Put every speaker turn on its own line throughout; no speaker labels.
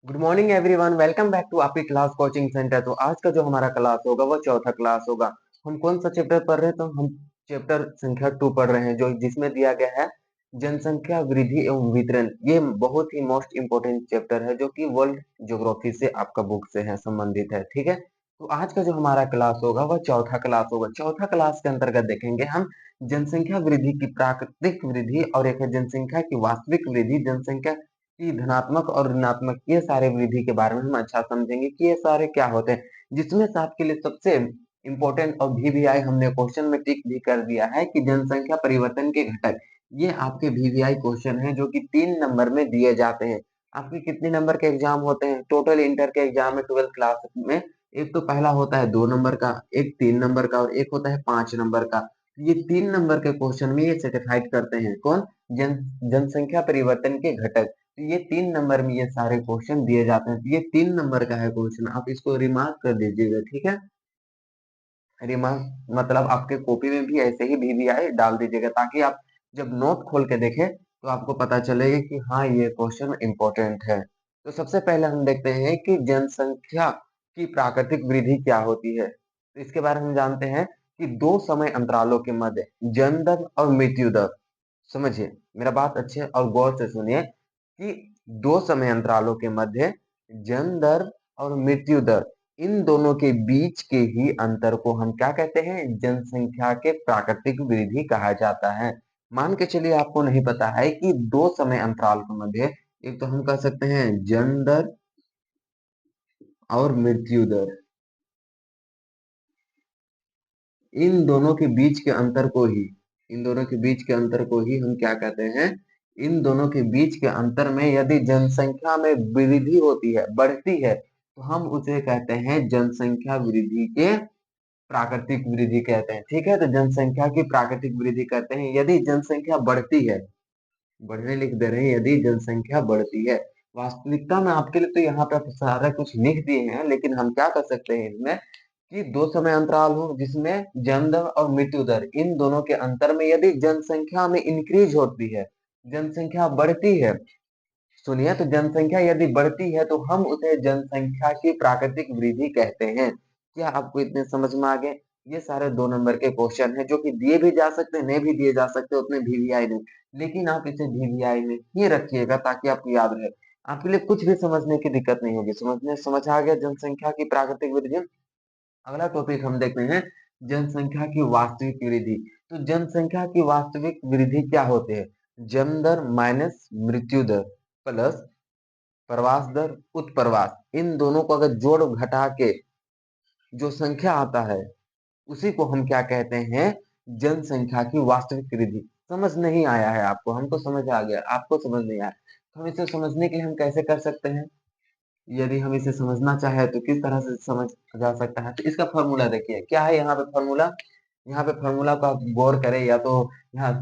Good morning everyone, welcome back to आपकी class coaching centre. तो आज का जो हमारा क्लास होगा वो चौथा क्लास होगा। हम कौन सा चैप्टर पढ़ रहे हैं? तो हम चैप्टर संख्या 2 पढ़ रहे हैं, जो जिसमें दिया गया है जनसंख्या वृद्धि एवं वितरण। ये बहुत ही मोस्ट इंपोर्टेंट चैप्टर है, जो कि वर्ल्ड ज्योग्राफी से आपका बुक से है संबंधित है। ठीक है, तो आज का जो हमारा क्लास होगा वह चौथा क्लास होगा। चौथा क्लास के अंतर्गत देखेंगे हम जनसंख्या वृद्धि की प्राकृतिक वृद्धि, और एक है जनसंख्या की वास्तविक वृद्धि, जनसंख्या कि धनात्मक और ऋणात्मक ये सारे वृद्धि के बारे में हम अच्छा समझेंगे कि ये सारे क्या होते हैं, जिसमें से आपके लिए सबसे इंपॉर्टेंट और वीवीआई हमने क्वेश्चन में टिक भी कर दिया है कि जनसंख्या परिवर्तन के घटक। ये आपके वीवीआई क्वेश्चन है जो कि 3 नंबर में दिए जाते हैं। आपके कितने नंबर के एग्जाम होते हैं टोटल इंटर के एग्जाम में, 12th क्लास में? एक तो पहला होता है 2 नंबर का, एक 3 नंबर का, और एक होता है 5 नंबर का। ये 3 नंबर के क्वेश्चन में ये सर्टिफाइड करते हैं कौन? जनसंख्या परिवर्तन के घटक। तो ये 3 नंबर में ये सारे क्वेश्चन दिए जाते हैं। तो ये 3 नंबर का है क्वेश्चन, आप इसको रिमार्क कर दीजिएगा। ठीक है, रिमार्क मतलब आपके कॉपी में भी ऐसे ही वीवीआई डाल दीजिएगा, ताकि आप जब नोट खोल के देखें तो आपको पता चलेगा कि हाँ ये क्वेश्चन इंपॉर्टेंट है। तो सबसे पहले हम देखते हैं कि जनसंख्या की प्राकृतिक वृद्धि क्या होती है। तो इसके बारे में हम जानते हैं कि दो समय अंतरालों के मध्य जन्म दर और मृत्यु दर। समझिए मेरा बात अच्छे और गौर से सुनिए कि दो समय अंतरालों के मध्य जन्म दर और मृत्यु दर, इन दोनों के बीच के ही अंतर को हम क्या कहते हैं? जनसंख्या के प्राकृतिक वृद्धि कहा जाता है। मान के चलिए आपको नहीं पता है कि दो समय अंतराल के मध्य, एक तो हम कह सकते हैं जन्म दर और मृत्यु दर, इन दोनों के बीच के अंतर को ही, इन दोनों के बीच के अंतर को ही हम क्या कहते हैं? इन दोनों के बीच के अंतर में यदि जनसंख्या में वृद्धि होती है, बढ़ती है, तो हम उसे कहते हैं जनसंख्या वृद्धि के प्राकृतिक वृद्धि कहते हैं। ठीक है, तो जनसंख्या की प्राकृतिक वृद्धि कहते हैं यदि जनसंख्या बढ़ती है। बढ़ने लिख दे रहे हैं, यदि जनसंख्या बढ़ती है। वास्तविकता में आपके लिए तो यहाँ पे सारा कुछ लिख दिए हैं, लेकिन हम क्या कर सकते हैं इसमें कि दो समय अंतराल हो जिसमें जन्म दर और मृत्यु दर, इन दोनों के अंतर में यदि जनसंख्या में इंक्रीज होती है, जनसंख्या बढ़ती है, सुनिए, तो जनसंख्या यदि बढ़ती है तो हम उसे जनसंख्या की प्राकृतिक वृद्धि कहते हैं। क्या आपको इतने समझ में आ गए? ये सारे 2 नंबर के क्वेश्चन है जो कि दिए भी जा सकते हैं, नहीं भी दिए जा सकते उतने वीवीआई में, लेकिन आप इसे वीवीआई में ही रखिएगा ताकि आपको याद रहे। आपके लिए कुछ भी समझने की दिक्कत नहीं होगी। समझ आ गया जनसंख्या की प्राकृतिक वृद्धि। अगला टॉपिक हम देखते हैं जनसंख्या की वास्तविक वृद्धि। तो जनसंख्या की वास्तविक वृद्धि क्या होती है? जन्म दर माइनस मृत्यु दर प्लस प्रवास दर उत्प्रवास, इन दोनों को अगर जोड़ घटा के जो संख्या आता है उसी को हम क्या कहते हैं? जनसंख्या की वास्तविक वृद्धि। समझ नहीं आया है आपको? हमको समझ आ गया, आपको समझ नहीं आया। तो हम इसे समझने के लिए हम कैसे कर सकते हैं? यदि हम इसे समझना चाहे तो किस तरह से समझ जा सकता है? तो इसका फॉर्मूला देखिए क्या है यहाँ पे फॉर्मूला। यहाँ पे फॉर्मूला को आप गौर करें या तो यहाँ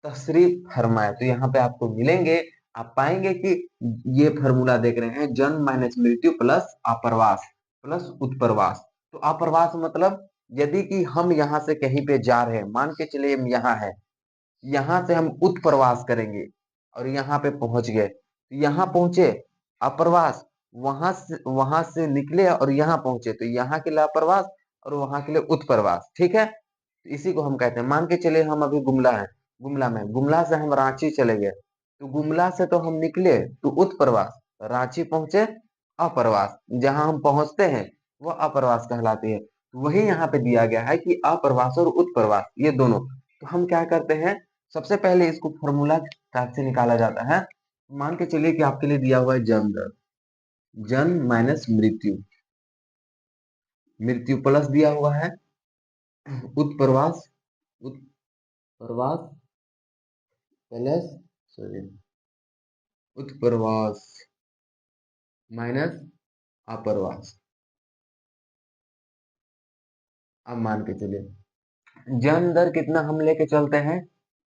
तशरीफ फरमाए तो यहाँ पे आपको मिलेंगे। आप पाएंगे कि ये फॉर्मूला देख रहे हैं, जन्म माइनस मृत्यु प्लस अप्रवास प्लस उत्प्रवास। तो अप्रवास मतलब यदि कि हम यहाँ से कहीं पे जा रहे हैं, मान के चलिए हम यहाँ है, यहाँ से हम उत्प्रवास करेंगे और यहाँ पे पहुंच गए, यहाँ पहुंचे अप्रवास, वहां से निकले और यहाँ पहुंचे, तो यहाँ के लिए अप्रवास और वहां के लिए उत्प्रवास। ठीक है, तो इसी को हम कहते हैं। मान के चलिए हम अभी गुमला है, गुमला से हम रांची चले गए, तो गुमला से तो हम निकले तो उत्प्रवास, रांची पहुंचे अप्रवास, जहां हम पहुंचते हैं वह अप्रवास कहलाती है। वही यहाँ पे दिया गया है कि अप्रवास और उत्प्रवास ये दोनों। तो हम क्या करते हैं, सबसे पहले इसको फॉर्मूला टाइप से निकाला जाता है। मान के चलिए कि आपके लिए दिया हुआ है जन्म दर, जन्म माइनस मृत्यु, मृत्यु प्लस दिया हुआ है उत्प्रवास, उत्प्रवास प्लस, सॉरी, उत्प्रवास माइनस अप्रवास। अब मान के चलिए जन्म दर कितना हम लेके चलते हैं?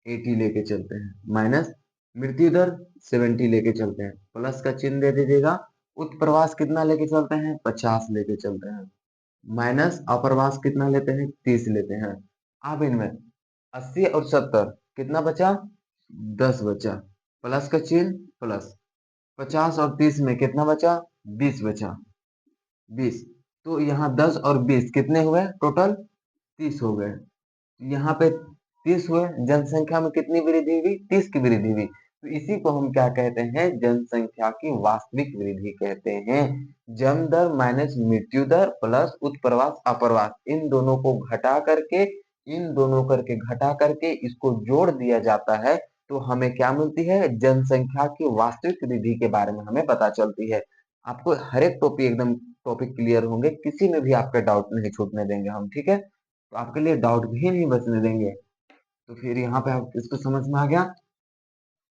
80 लेके चलते हैं, माइनस मृत्यु दर 70 लेके चलते हैं, प्लस का चिन्ह दे दीजिएगा। उत्प्रवास कितना लेके चलते हैं? 50 लेके चलते हैं, माइनस अप्रवास कितना लेते हैं? 30 लेते हैं। अब इनमें 80 और 70 कितना बचा? 10 बचा, प्लस का चिन्ह प्लस, 50 और 30 में कितना बचा? 20 बचा। 20। तो यहाँ 10 और 20 कितने हुए टोटल? 30 हो गए। यहाँ पे 30 हुए, जनसंख्या में कितनी वृद्धि हुई? 30 की वृद्धि हुई। तो इसी को हम क्या कहते हैं? जनसंख्या की वास्तविक वृद्धि कहते हैं। जन्म दर माइनस मृत्यु दर प्लस उत्प्रवास अप्रवास, इन दोनों को घटा करके, इन दोनों करके घटा करके इसको जोड़ दिया जाता है, तो हमें क्या मिलती है? जनसंख्या की वास्तविक वृद्धि के बारे में हमें पता चलती है। आपको हर एक टॉपिक एकदम टॉपिक क्लियर होंगे, किसी में भी आपका डाउट नहीं छूटने देंगे हम, ठीक है? तो आपके लिए डाउट भी नहीं बचने देंगे। तो फिर यहाँ पे आप इसको समझ में आ गया।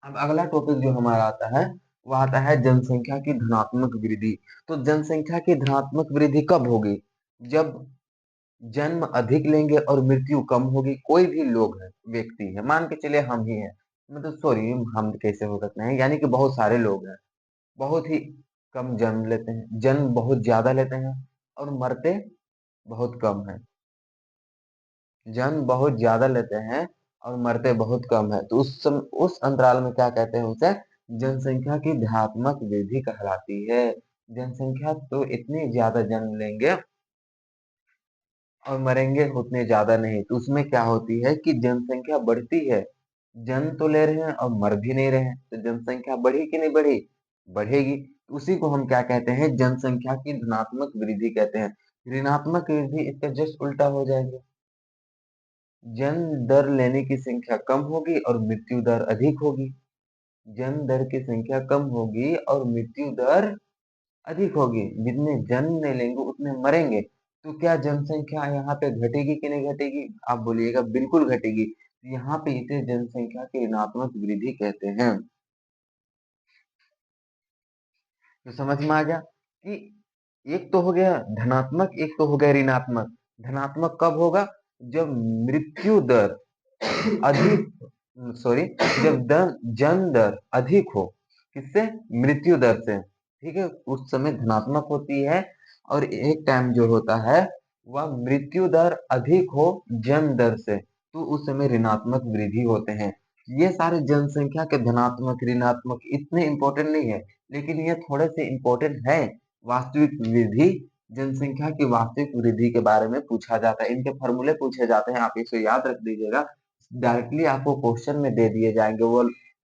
अब अगला टॉपिक जो हमारा आता है, वो आता है जनसंख्या की धनात्मक वृद्धि। तो जनसंख्या की धनात्मक वृद्धि कब होगी? जब जन्म अधिक लेंगे और मृत्यु कम होगी। कोई भी लोग है, व्यक्ति है, मान के चलिए हम ही हैं, मतलब सॉरी, हम कैसे हो सकते हैं, यानी कि बहुत सारे लोग हैं, बहुत ही कम जन्म लेते हैं, जन्म बहुत ज्यादा लेते हैं और मरते बहुत कम है। जन्म बहुत ज्यादा लेते हैं और मरते बहुत कम है, तो उस अंतराल में क्या कहते हैं? उसे जनसंख्या की ध्यात्मक वृद्धि कहलाती है। जनसंख्या तो इतनी ज्यादा जन्म लेंगे और मरेंगे उतने ज्यादा नहीं, तो उसमें क्या होती है कि जनसंख्या बढ़ती है। जन्म तो ले रहे हैं और मर भी नहीं रहे हैं, तो जनसंख्या बढ़ी कि नहीं बढ़ी? बढ़ेगी। उसी को हम क्या कहते हैं? जनसंख्या की धनात्मक वृद्धि कहते हैं। ऋणात्मक वृद्धि इसका जस्ट उल्टा हो जाएगा। जन्म दर लेने की संख्या कम होगी और मृत्यु दर अधिक होगी। जन्म दर की संख्या कम होगी और मृत्यु दर अधिक होगी। जितने जन्म नहीं लेंगे उतने मरेंगे। तो क्या जनसंख्या यहाँ पे घटेगी कि नहीं घटेगी? आप बोलिएगा बिल्कुल घटेगी। यहाँ पे इसे जनसंख्या की ऋणात्मक वृद्धि कहते हैं। तो समझ में आ गया कि एक तो हो गया धनात्मक, एक तो हो गया ऋणात्मक। धनात्मक कब होगा? जब मृत्यु दर अधिक, सॉरी, जब जन्म दर अधिक हो। किससे? मृत्यु दर से। ठीक है, उस समय धनात्मक होती है। और एक टाइम जो होता है वह मृत्यु दर अधिक हो जन्म दर से, तो उस समय ऋणात्मक वृद्धि होते हैं। ये सारे जनसंख्या के धनात्मक ऋणात्मक इतने इंपॉर्टेंट नहीं है, लेकिन ये थोड़े से इंपॉर्टेंट है। वास्तविक वृद्धि, जनसंख्या की वास्तविक वृद्धि के बारे में पूछा जाता है, इनके फॉर्मूले पूछे जाते हैं, आप इसे याद रख दीजिएगा। डायरेक्टली आपको क्वेश्चन में दे दिए जाएंगे, वो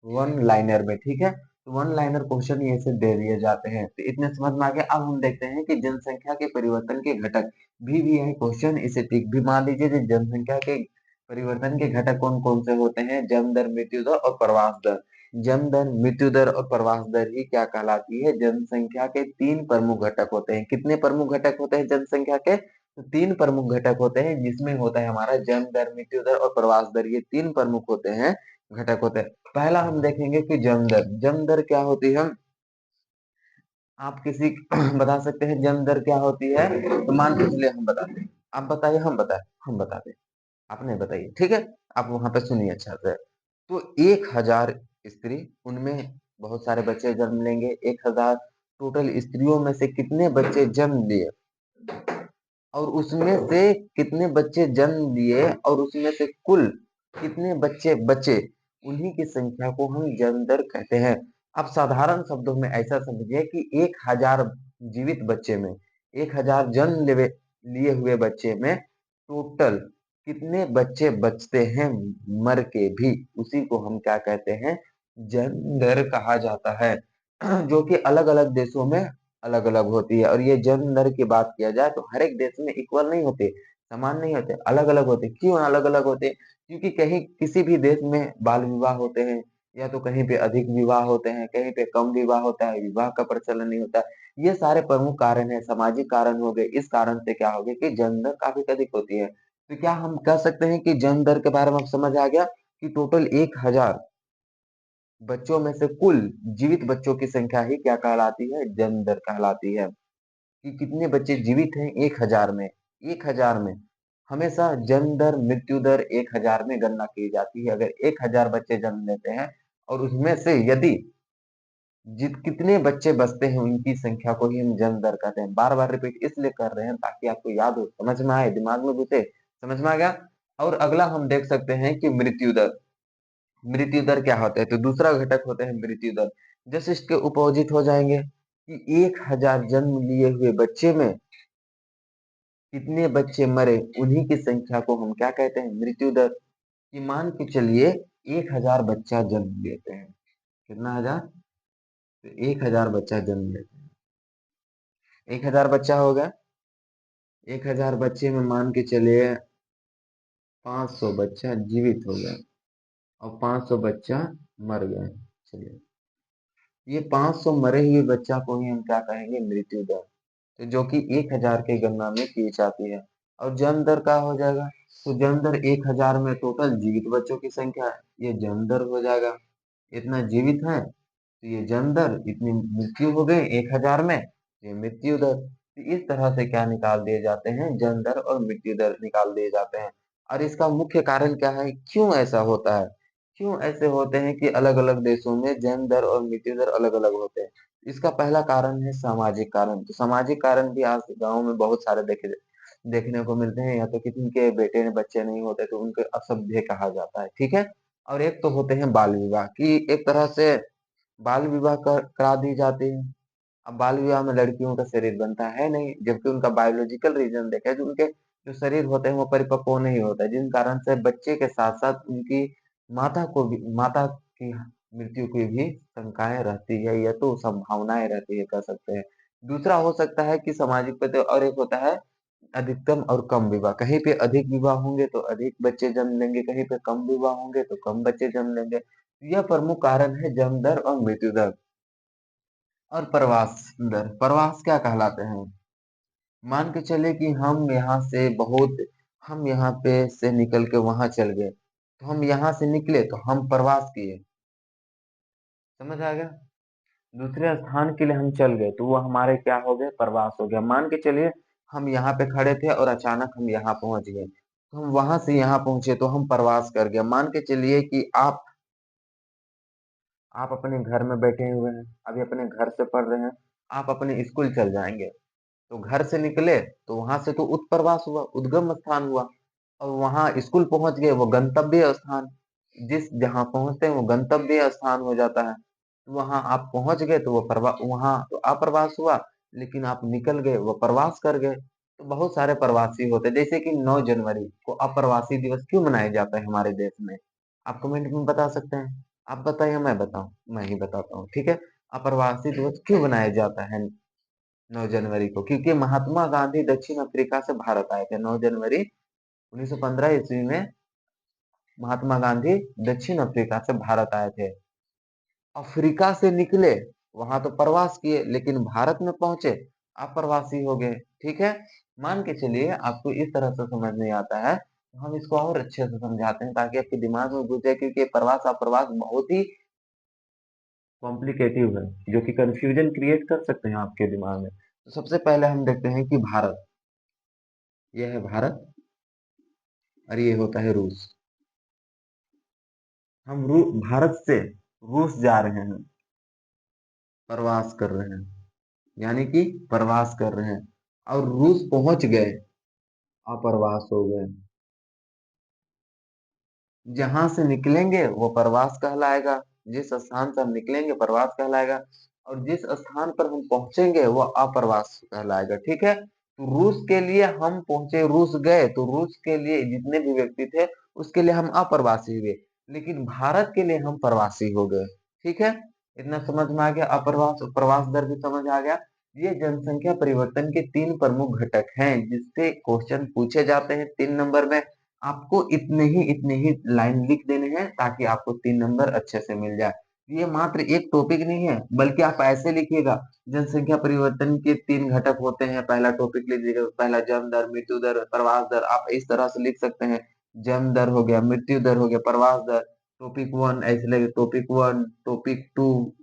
वन लाइनर में, ठीक है? तो वन लाइनर क्वेश्चन ये से दे दिए जाते हैं। तो इतने समझ में आ गया। अब हम देखते हैं कि जनसंख्या के परिवर्तन के घटक भी है क्वेश्चन, इसे टिक भी मान लीजिए कि जनसंख्या के परिवर्तन के घटक कौन कौन से होते हैं? जन्म दर, मृत्यु दर और प्रवास दर। जन्म दर, मृत्यु दर और प्रवास दर ही क्या कहलाती है? जनसंख्या के तीन प्रमुख घटक होते हैं। कितने प्रमुख घटक होते हैं जनसंख्या के? तो तीन प्रमुख घटक होते हैं, जिसमें होता है हमारा जन्म दर, मृत्यु दर और प्रवास दर। ये तीन प्रमुख होते हैं, घटक होते हैं। पहला हम देखेंगे कि जन्म दर। जन्म दर क्या होती है? आप किसी बता सकते हैं जन्म दर क्या होती है? तो मान के चलिए हम बताते हैं, आप बताइए, हम बताए, हम बताते हैं, आप नहीं बताइए, ठीक है? आप वहां पे सुनिए अच्छा से। तो 1000 स्त्री, उनमें बहुत सारे बच्चे जन्म लेंगे। 1000 टोटल स्त्रियों में से कितने बच्चे जन्म लिए और उसमें से कितने बच्चे जन्म लिए और उसमें से कुल कितने बच्चे बचे, उन्हीं की संख्या को हम जन्म दर कहते हैं। अब साधारण शब्दों में ऐसा समझिए कि 1000 जीवित बच्चे में, 1000 जन्म लिए हुए बच्चे में टोटल कितने बच्चे बचते हैं मर के भी, उसी को हम क्या कहते हैं? जन्म दर कहा जाता है। जो कि अलग अलग देशों में अलग अलग होती है। और ये जन्म दर की बात किया जाए तो हर एक देश में इक्वल नहीं होते, समान नहीं होते, अलग अलग होते। क्यों अलग अलग होते? क्योंकि कहीं किसी भी देश में बाल विवाह होते हैं, या तो कहीं पे अधिक विवाह होते हैं, कहीं पे कम विवाह होता है, विवाह का प्रचलन नहीं होता। ये सारे प्रमुख कारण है, सामाजिक कारण हो गए। इस कारण से क्या हो गया कि जन्म दर काफी अधिक होती है। तो क्या हम कह सकते हैं कि जन्म दर के बारे में अब समझ आ गया कि टोटल 1000 बच्चों में से कुल जीवित बच्चों की संख्या ही क्या कहलाती है? जन्म दर कहलाती है। कि कितने बच्चे जीवित हैं 1000 में। 1000 में हमेशा जन्म दर, मृत्यु दर 1000 में गणना की जाती है। अगर 1000 बच्चे जन्म लेते हैं और उसमें से यदि जित कितने बच्चे बचते हैं, उनकी संख्या को ही हम जन्म दर कहते हैं। बार बार रिपीट इसलिए कर रहे हैं ताकि आपको याद हो, समझ में आए, दिमाग में घुसे। समझ में आ गया? और अगला हम देख सकते हैं कि मृत्यु दर। मृत्यु दर क्या होता है? तो दूसरा घटक होता है मृत्यु दर। जस्ट इसके अपोजिट हो जाएंगे कि 1000 जन्म लिए हुए बच्चे में कितने बच्चे मरे, उन्हीं की संख्या को हम क्या कहते हैं, मृत्यु दर। कि मान के चलिए 1000 बच्चा जन्म लेते हैं, कितना हजार, तो 1000 बच्चा जन्म लेते हैं, 1000 बच्चा हो गया। 1000 बच्चे में मान के चलिए 500 बच्चा जीवित हो गया और 500 बच्चा मर गए। चलिए, ये 500 मरे हुए बच्चा को ही हम क्या कहेंगे, मृत्यु दर। तो जो कि 1000 के गणना में की जाती है। और जन्म दर क्या हो जाएगा, तो जन्म दर 1000 में टोटल जीवित बच्चों की संख्या है, ये जन्म दर हो जाएगा। इतना जीवित है तो ये जन्म दर, इतनी मृत्यु हो गई 1000 में, ये मृत्यु दर। तो इस तरह से क्या निकाल दिए जाते हैं, जन्म दर और मृत्यु दर निकाल दिए जाते हैं। और इसका मुख्य कारण क्या है, क्यों ऐसा होता है, क्यों ऐसे होते हैं कि अलग अलग देशों में जन्म दर और मृत्यु दर अलग अलग होते हैं। इसका पहला कारण है सामाजिक कारण। तो सामाजिक कारण भी आज गांव में बहुत सारे देखने को मिलते हैं। या तो किसी के बेटे ने बच्चे नहीं होते तो उनको असभ्य कहा जाता है, ठीक है। और एक तो होते हैं बाल विवाह, की एक तरह से बाल विवाह करा दी जाती है। अब बाल विवाह में लड़कियों का शरीर बनता है नहीं, जबकि उनका बायोलॉजिकल रीजन देखें तो उनके जो शरीर होते हैं वो परिपक्व नहीं होता है, जिन कारण से बच्चे के साथ साथ उनकी माता की मृत्यु की भी शंकाएं रहती है, या तो संभावनाएं रहती है, कह सकते हैं। दूसरा हो सकता है कि सामाजिक पते, और एक होता है अधिकतम और कम विवाह। कहीं पे अधिक विवाह होंगे तो अधिक बच्चे जन्म लेंगे, कहीं पे कम विवाह होंगे तो कम बच्चे जन्म लेंगे। यह प्रमुख कारण है जन्म दर और मृत्यु दर। और प्रवास दर, प्रवास क्या कहलाते हैं, मान के चले कि हम यहाँ पे से निकल के वहां चल गए, तो हम यहाँ से निकले तो हम प्रवास किए, समझ आ गया। दूसरे स्थान के लिए हम चल गए तो वो हमारे क्या हो गए, प्रवास हो गया। मान के चलिए हम यहाँ पे खड़े थे और अचानक हम यहाँ पहुंच गए, तो हम वहां से यहाँ पहुंचे तो हम प्रवास कर गए। मान के चलिए कि आप अपने घर में बैठे हुए हैं, अभी अपने घर से पढ़ रहे हैं, आप अपने स्कूल चल जाएंगे, तो घर से निकले तो वहां से तो उत्प्रवास हुआ, उद्गम स्थान हुआ। और वहां स्कूल पहुंच गए, वो गंतव्य स्थान, जिस जहां पहुंचते हैं वो गंतव्य स्थान हो जाता है। वहां आप पहुंच गए तो वो वहां तो अप्रवास हुआ, लेकिन आप निकल गए वो प्रवास कर गए। तो बहुत सारे प्रवासी होते हैं, जैसे कि 9 जनवरी को अप्रवासी दिवस क्यों मनाया जाता है हमारे देश में, आप कमेंट में बता सकते हैं। आप बताइए, मैं बताऊं, मैं ही बताता हूँ, ठीक है। अप्रवासी दिवस क्यों मनाया जाता है 9 जनवरी को, क्योंकि महात्मा गांधी दक्षिण अफ्रीका से भारत आए थे 9 जनवरी 1915 ईस्वी में। महात्मा गांधी दक्षिण अफ्रीका से भारत आए थे, अफ्रीका से निकले, वहां तो प्रवास किए, लेकिन भारत में पहुंचे अप्रवासी हो गए, ठीक है। मान के चलिए आपको इस तरह से समझ नहीं आता है, तो हम इसको और अच्छे से समझाते हैं ताकि आपके दिमाग में घुसे, क्योंकि प्रवास अप्रवास बहुत ही कॉम्प्लिकेटिव है, जो कि कंफ्यूजन क्रिएट कर सकते हैं आपके दिमाग में। तो सबसे पहले हम देखते हैं कि भारत, यह है भारत और ये होता है रूस। हम भारत से रूस जा रहे हैं, प्रवास कर रहे हैं, यानी कि प्रवास कर रहे हैं, और रूस पहुंच गए, अप्रवास हो गए। जहां से निकलेंगे वो प्रवास कहलाएगा, जिस स्थान से हम निकलेंगे प्रवास कहलाएगा, और जिस स्थान पर हम पहुंचेंगे वो अप्रवास कहलाएगा, ठीक है। तो रूस के लिए हम पहुंचे, रूस गए, तो रूस के लिए जितने भी व्यक्ति थे उसके लिए हम अप्रवासी हुए, लेकिन भारत के लिए हम प्रवासी हो गए, ठीक है। इतना समझ में आ गया, अप्रवास और प्रवास दर भी समझ आ गया। ये जनसंख्या परिवर्तन के 3 प्रमुख घटक हैं जिससे क्वेश्चन पूछे जाते हैं 3 नंबर में। आपको इतने ही लाइन लिख देने हैं ताकि आपको 3 नंबर अच्छे से मिल जाए। ये मात्र एक टॉपिक नहीं है, बल्कि आप ऐसे लिखिएगा, जनसंख्या परिवर्तन के 3 घटक होते हैं, पहला टॉपिक लीजिएगा, पहला जन्म दर, मृत्यु दर, प्रवास दर। आप इस तरह से लिख सकते हैं, जन्म दर हो गया, मृत्यु दर हो गया, प्रवास दर। टॉपिक 1 ऐसे लगे, टॉपिक 1, टॉपिक 2।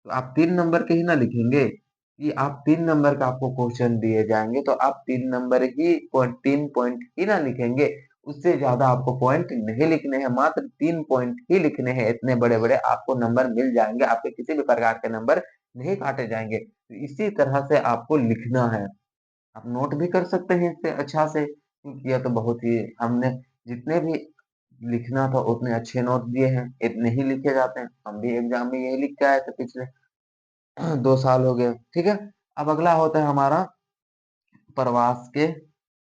तो आप 3 नंबर के ही ना लिखेंगे, कि आप 3 नंबर का आपको क्वेश्चन दिए जाएंगे तो आप 3 नंबर ही 3 पॉइंट ही ना लिखेंगे, उससे ज्यादा आपको पॉइंट नहीं लिखने हैं, मात्र 3 पॉइंट ही लिखने हैं। इतने बड़े बड़े आपको नंबर मिल जाएंगे, आपके किसी भी प्रकार के नंबर नहीं काटे जाएंगे। तो इसी तरह से आपको लिखना है। आप नोट भी कर सकते हैं इससे अच्छा से, क्योंकि यह तो बहुत ही हमने जितने भी लिखना था उतने अच्छे नोट दिए हैं, इतने ही लिखे जाते हैं। हम भी एग्जाम में यही लिख के आए थे पिछले। 2 साल हो गए, ठीक है। अब अगला होता है हमारा प्रवास के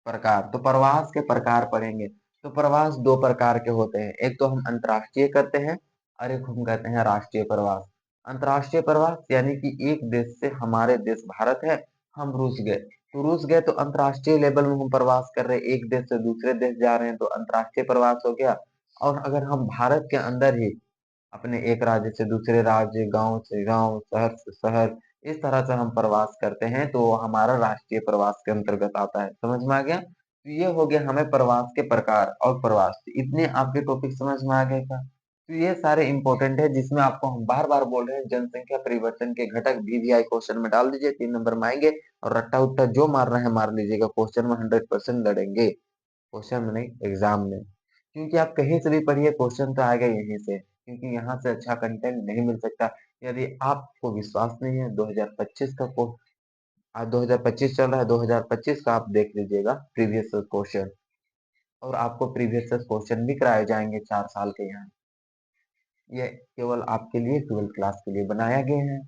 प्रकार। तो प्रवास के प्रकार पढ़ेंगे। तो प्रवास दो प्रकार के होते हैं, एक तो हम अंतर्राष्ट्रीय करते हैं और एक हम कहते हैं राष्ट्रीय प्रवास। अंतर्राष्ट्रीय प्रवास यानी कि एक देश से, हमारे देश भारत है, हम रूस गए, तो रूस गए तो अंतर्राष्ट्रीय लेवल में हम प्रवास कर रहे हैं, एक देश से दूसरे देश जा रहे हैं, तो अंतर्राष्ट्रीय प्रवास हो गया। और अगर हम भारत के अंदर ही अपने एक राज्य से दूसरे राज्य, गांव से गांव, शहर से शहर, इस तरह से हम प्रवास करते हैं, तो वो हमारा राष्ट्रीय प्रवास के अंतर्गत आता है। समझ में आ गया? तो ये हो गया हमें प्रवास के प्रकार और प्रवास। इतने आपके टॉपिक समझ में आ गए का? तो ये सारे इंपॉर्टेंट है, जिसमें आपको हम बार बार बोल रहे हैं, जनसंख्या परिवर्तन के घटक VVI क्वेश्चन में डाल दीजिए, 3 नंबर में आएंगे। और रट्टा उट्टा जो मारना है मार लीजिएगा, क्वेश्चन में 100% लड़ेंगे, क्वेश्चन में नहीं, एग्जाम में। क्योंकि आप कहीं से भी पढ़िए, क्वेश्चन तो आएगा यहीं से, क्योंकि यहाँ से अच्छा कंटेंट नहीं मिल सकता। यदि आपको विश्वास नहीं है, 2025 का आज 2025 चल रहा है, 2025 का आप देख लीजिएगा प्रीवियस क्वेश्चन। और आपको प्रीवियस क्वेश्चन भी कराए जाएंगे 4 साल के यहाँ। ये केवल आपके लिए, 12th क्लास के लिए बनाया गया है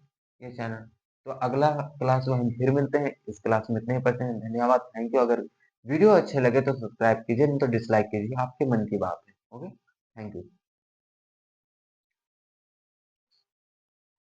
ये चैनल। तो अगला क्लास में हम फिर मिलते हैं। इस क्लास में इतने ही पढ़ते हैं। धन्यवाद, थैंक यू। अगर वीडियो अच्छे लगे तो सब्सक्राइब कीजिए, नहीं तो डिसलाइक कीजिए, आपके मन की बात है। Okay, thank you.